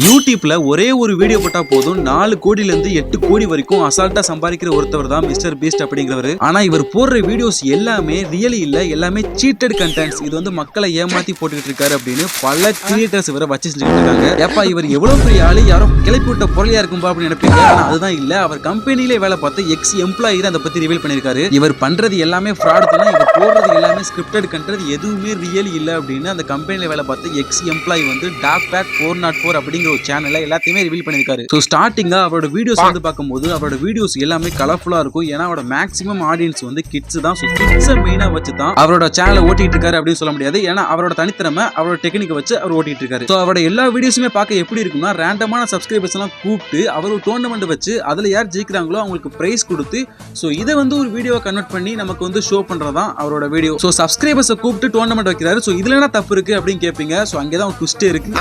யூடியூப்ல ஒரே ஒரு வீடியோ போட்டா போதும் 4 கோடியில இருந்து 8 கோடி வரைக்கும் அசால்ட்டா சம்பாதிக்கிற ஒருத்தவர் தான் மிஸ்டர் பீஸ்ட் அப்படிங்கிறவர். ஆனா இவர் போடுற வீடியோஸ் எல்லாமே ரியலி இல்ல, எல்லாமே சீட்டட் கண்டென்ட்ஸ். இது வந்து மக்களை ஏமாத்தி போட்டுக்கிட்டு இருக்காரு அப்படின்னு பல கிரியேட்டர்ஸ் இவரை வச்சு செஞ்சுட்டு இருக்காங்க. ஏப்பா இவர் எவ்வளவு பெரிய ஆளு, யாரும் கிளப்பி விட்ட பொருளையா இருக்கும்பா அப்படின்னு நினைப்பீங்க. ஆனா அதுதான் இல்ல, அவர் கம்பெனிலே வேலை பார்த்து எக்ஸ் எம்ப்ளாயி தான் அதை பத்தி ரிவீல் பண்ணிருக்காரு. இவர் பண்றது எல்லாமே ஃப்ராட் தான், இவர் போடுறது எல்லாமே ஸ்கிரிப்டட் கண்டென்ட், எதுவுமே ரியல் இல்ல அப்படின்னு அந்த கம்பெனில வேலை பார்த்து எக்ஸ் எம்ப்ளாயி வந்து டாக் பேக் 404 அப்படிங்கிற ஒரு சேனல்ல எல்லாத்தையுமே ரிவீல் பண்ணிருக்காரு. சோ ஸ்டார்டிங்கா அவரோட வீடியோஸ் வந்து பார்க்கும்போது அவரோட வீடியோஸ் எல்லாமே கலர்ஃபுல்லா இருக்கும். ஏன்னா அவரோட மேக்ஸிமம் ஆடியன்ஸ் வந்து கிட்ஸ் தான். சோ கிட்ஸ் மெயினா வச்சு தான் அவரோட சேனலை ஓட்டிட்டு இருக்காரு அப்படின்னு சொல்ல முடியாது. ஏன்னா அவரோட தனித்திறமை, அவரோட டெக்னிக் வச்சு அவர் ஓட்டிட்டு இருக்காரு. சோ அவரோட எல்லா வீடியோஸுமே பார்க்க எப்படி இருக்கும்னா, ரேண்டமான சப்ஸ்கிரைபர்ஸ் எல்லாம் கூப்பிட்டு அவர் ஒரு டோர்னமெண்ட் வச்சு அதுல யார் ஜெயிக்கிறாங்களோ அவங்களுக்கு பிரைஸ் கொடுத்து சோ இதை வந்து ஒரு வீடியோவை கன்வெர்ட் பண்ணி நமக்கு வந்து ஷோ பண்றதா அவரோட வீடியோ. சோ சப்ஸ்கிரைபர்ஸை கூப்பிட்டு டோர்னமெண்ட் வைக்கிறாரு. சோ இதுல என்ன தப்பு இருக்கு அப்படின்னு கேட்பீங்க. சோ அங்கதான் ஒரு ட்விஸ்ட் இருக்கு.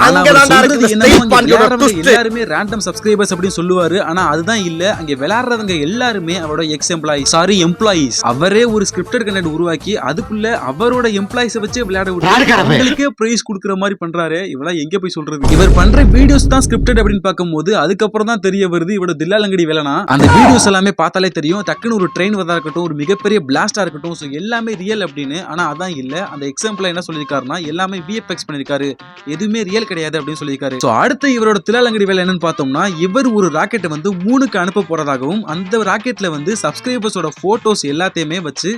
எல்லாருமே ரேண்டம் சப்ஸ்கிரைபர்ஸ் அப்படின்னு சொல்லுவாரு. ஆனா அதுதான் இல்ல, அங்க விளையாடுறவங்க எல்லாருமே அவரோட எக்ஸ் எம்ப்ளாயிஸ். அவரே ஒரு ஸ்கிரிப்டட் கண்டென்ட் உருவாக்கி அதுக்குள்ள அவரோட எம்ப்ளாயிஸை வச்சு விளையாட விட்டு பிரைஸ் கொடுக்குற மாதிரி பண்றாரு. இவெல்லாம் எங்க போய் சொல்றது? இவர் பண்ற வீடியோஸ் தான் ஸ்கிரிப்டட் அப்படின்னு பார்க்கும்போது அதுக்கப்புறம் தான் தெரிய வருது இவரோட தில்லாலங்கடி வேலைனா. அந்த வீடியோஸ் எல்லாமே பார்த்தாலே தெரியும், டக்குன்னு ஒரு ட்ரெயின் வரதா இருக்கட்டும், ஒரு மிகப்பெரிய பிளாஸ்டா இருக்கட்டும், ஸோ எல்லாமே ரியல் அப்படின்னு. ஆனா அதான் இல்ல, அந்த எக்ஸாம்பிள் என்ன சொல்லியிருக்காருன்னா எல்லாமே விஎஃப்எக்ஸ் பண்ணிருக்காரு, எதுவுமே ரியல் கிடையாது அப்படின்னு சொல்லியிருக்காரு. ஸோ அடுத்து இவரோட தில்லாலங்கடி வேலை என்னன்னு பார்த்தோம்னா, இவர் ஒரு ராக்கெட்டை வந்து மூணுக்கு அனுப்ப போறதாகவும் அந்த ராக்கெட்ல வந்து சப்ஸ்கிரைபர்ஸோட போட்டோஸ் எல்லாத்தையுமே வச்சு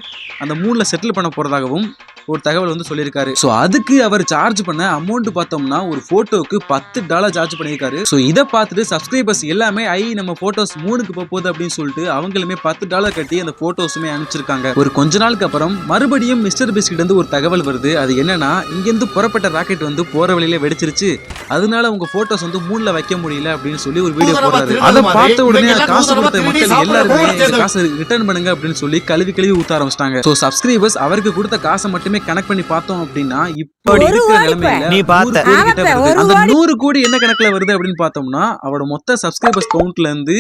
அந்த மூணுல செட்டில் பண்ண போறதாகவும் ஒரு தகவல் வந்து சொல்லியிருக்காரு. ஸோ அதுக்கு அவர் சார்ஜ் பண்ண அமௌண்ட் பார்த்தோம்னா ஒரு போட்டோக்கு $10 சார்ஜ் பண்ணியிருக்காரு. ஸோ இதை பார்த்துட்டு சப்ஸ்கிரைபர்ஸ் எல்லாமே நம்ம போட்டோஸ் மூணுக்கு போகுது அப்படின்னு சொல்லிட்டு அவங்களுமே $10 கட்டி அந்த போட்டோஸுமே அனுப்பிச்சிருக்காங்க. ஒரு கொஞ்ச நாளுக்கு அப்புறம் மறுபடியும் மிஸ்டர் பீஸ்ட் கிட்ட இருந்து ஒரு தகவல் வருது. அது என்னன்னா, இங்கிருந்து புறப்பட்ட ராக்கெட் வந்து போற வழியில வெடிச்சிருச்சு, அதனால உங்க போட்டோஸ் வந்து மூணுல வைக்க முடியல அப்படின்னு சொல்லி ஒரு வீடியோ போடுறாரு. அதை பார்த்த உடனே காசு கொடுத்த மக்கள் எல்லாருமே காசு ரிட்டர்ன் பண்ணுங்க அப்படின்னு சொல்லி கழுவி ஊத்த ஆரம்பிச்சிட்டாங்க. ஸோ சப்ஸ்கிரைபர்ஸ் அவருக்கு கொடுத்த காசை மட்டுமே கனெக்ட் பண்ணி பார்த்தோம் அப்படின்னா இப்படி இருக்கிற நிலைமையில அந்த 100 கோடி என்ன கணக்குல வருது அப்படின்னு பார்த்தோம்னா, அவரோட மொத்த சப்ஸ்கிரைபர்ஸ் கவுண்ட்ல இருந்து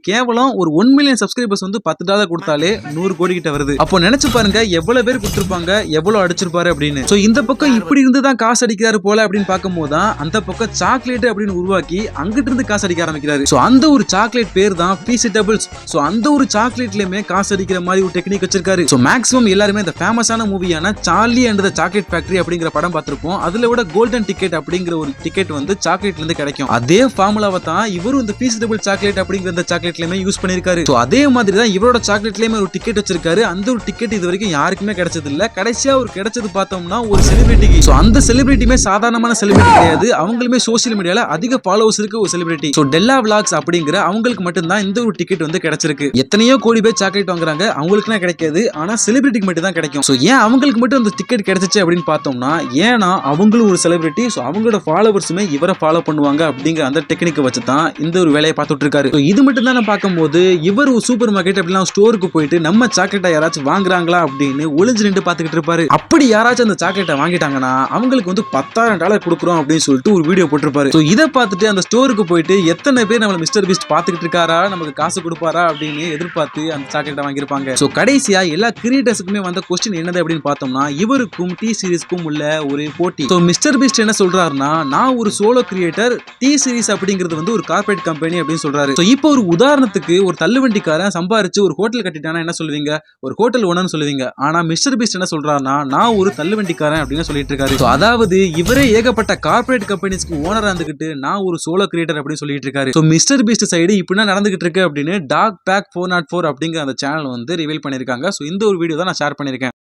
கேவலம் ஒரு 1 மில்லியன் சப்ஸ்கிரைபர்ஸ் வந்து $10 கொடுத்தாலே 100 கோடி கிட்ட வருது. அப்போ நினைச்சு பாருங்க எவ்வளவு பேர் கொடுத்திருப்பாங்க, எவ்வளவு அடிச்சிருப்பாரு அப்படின்னு. சோ இந்த பக்கம் இப்படி இருந்து தான் காசு அடிக்கிறாரு போல அப்படின்னு பார்க்கும்போது தான் அந்த பக்கம் சாக்லேட் அப்படின்னு உருவாக்கி அங்கிட்டு இருந்து காசு அடிக்க ஆரம்பிக்கிறாரு. சோ அந்த ஒரு சாக்லேட் பேர் தான் பீசிட்டபிள்ஸ். சோ அந்த ஒரு சாக்லேட்லயுமே காசு அடிக்கிற மாதிரி ஒரு டெக்னிக் வச்சிருக்காரு. சோ மேக்ஸிமம் எல்லாருமே இந்த ஃபேமஸான மூவியான Charlie and the Chocolate Factory அப்படிங்கிற படம் பார்த்திருப்போம். அதுல விட கோல்டன் டிக்கெட் அப்படிங்கிற ஒரு டிக்கெட் வந்து சாக்லேட்ல இருந்து கிடைக்கும். அதே ஃபார்முலாவை தான் இவரும் இந்த பீசிட்டபிள் சாக்லேட் அப்படிங்கிற அந்த சாக்லேட்லயுமே யூஸ் பண்ணிருக்காரு. சோ அதே மாதிரி தான் இவரோட சாக்லேட்லயுமே ஒரு டிக்கெட் வச்சிருக்காரு. அந்த ஒரு டிக்கெட் இது வரைக்கும் யாருக்குமே கிடைச்சது இல்ல. கடைசியா ஒரு கிடைச்சது பார்த்தோம்னா ஒரு செலிபிரிட்டிக்கு. சோ அந்த செலிபிரிட்டியுமே சாதாரணமான செலிபிரிட்டி கிடையாது, அவங்களுமே சோசியல் மீடியால அதிக ஃபாலோவர்ஸ் இருக்க ஒரு செலிபிரிட்டி. சோ டெல்லா விளாக்ஸ் அப்படிங்கிற அவங்களுக்கு மட்டும் தான் இந்த ஒரு டிக்கெட் வந்து கிடைச்சிருக்கு. எத்தனையோ கோடி பேர் சாக்லேட் வாங்குறாங்க, அவங்களுக்குலாம் கிடைக்காது, ஆனா செலிபிரிட்டிக்கு மட்டும் தான் கிடைக்கும். சோ ஏன் அவங்களுக்கு மட்டும் அந்த டிக்கெட் கிடைச்சிச்சு அப்படின்னு பார்த்தோம்னா, ஏன்னா அவங்களும் ஒரு செலிபிரிட்டி. சோ அவங்களோட ஃபாலோவர்ஸுமே இவரை ஃபாலோ பண்ணுவாங்க அப்படிங்கிற அந்த டெக்னிக்கை வச்சு தான் இந்த ஒரு வேலையை பார்த்துட்டு இருக்காரு. இது மட்டும் தான் பார்க்கும்போது இவர் ஒரு சூப்பர் மார்க்கெட் அப்படிலாம் ஸ்டோருக்கு போயிட்டு நம்ம சாக்லேட்டை யாராச்சும் வாங்குறாங்களா அப்படின்னு ஒளிஞ்சு நின்று பார்த்துக்கிட்டு இருப்பாரு. அப்படி யாராச்சும் அந்த சாக்லேட்டை வாங்கிட்டாங்கன்னா அவங்களுக்கு வந்து $10,000 கொடுக்குறோம் அப்படின்னு சொல்லிட்டு ஒரு வீடியோ போட்டிருப்பாரு. சோ இதை பார்த்துட்டு அந்த ஸ்டோருக்கு போயிட்டு எத்தனை பேர் நம்ம மிஸ்டர் பீஸ்ட் பார்த்துக்கிட்டு இருக்காரா, நமக்கு காசு கொடுப்பாரா அப்படின்னு எதிர்பார்த்து அந்த சாக்லேட்டை வாங்கியிருப்பாங்க. சோ கடைசியா எல்லா கிரியேட்டர்ஸுக்குமே வந்த கொஸ்டின் என்னது அப்படின்னு பார்த்தோம்னா, இவருக்கும் டி சீரிஸ்க்கும் உள்ள ஒரு போட்டி. சோ மிஸ்டர் பீஸ்ட் என்ன சொல்றாருன்னா, நான் ஒரு சோலோ கிரியேட்டர், டி சீரிஸ் அப்படிங்கிறது வந்து ஒரு கார்ப்பரேட் கம்பெனி அப்படின்னு சொல்றாரு. சோ இப்போ ஒரு உதாரணத்துக்கு ஒரு தள்ளுவண்டிக்காரன் சம்பாரிச்சு ஒரு ஹோட்டல் கட்டிட்டானா என்ன சொல்லுவீங்க? ஒரு ஹோட்டல் ஓனர்னு சொல்லுவீங்க. ஆனா மிஸ்டர் பீஸ்ட் என்ன சொல்றாருன்னா, நான் ஒரு தள்ளுவண்டிக்காரன் அப்படின்னு சொல்லிட்டு இருக்காரு. அதாவது இவரே ஏகப்பட்ட கார்ப்பரேட் கம்பெனிஸ்க்கு ஓனரா இருந்துகிட்டு நான் ஒரு சோலோ கிரியேட்டர் அப்படின்னு சொல்லிட்டு இருக்காரு. சோ மிஸ்டர் பீஸ்ட் சைடு இப்படின்னா நடந்துகிட்டு இருக்கு அப்படின்னு டாக் பேக் 404 அப்படிங்கிற அந்த சேனல் வந்து ரிவீல் பண்ணிருக்காங்க. சோ இந்த ஒரு வீடியோ தான் நான் ஷேர் பண்ணிருக்கேன்.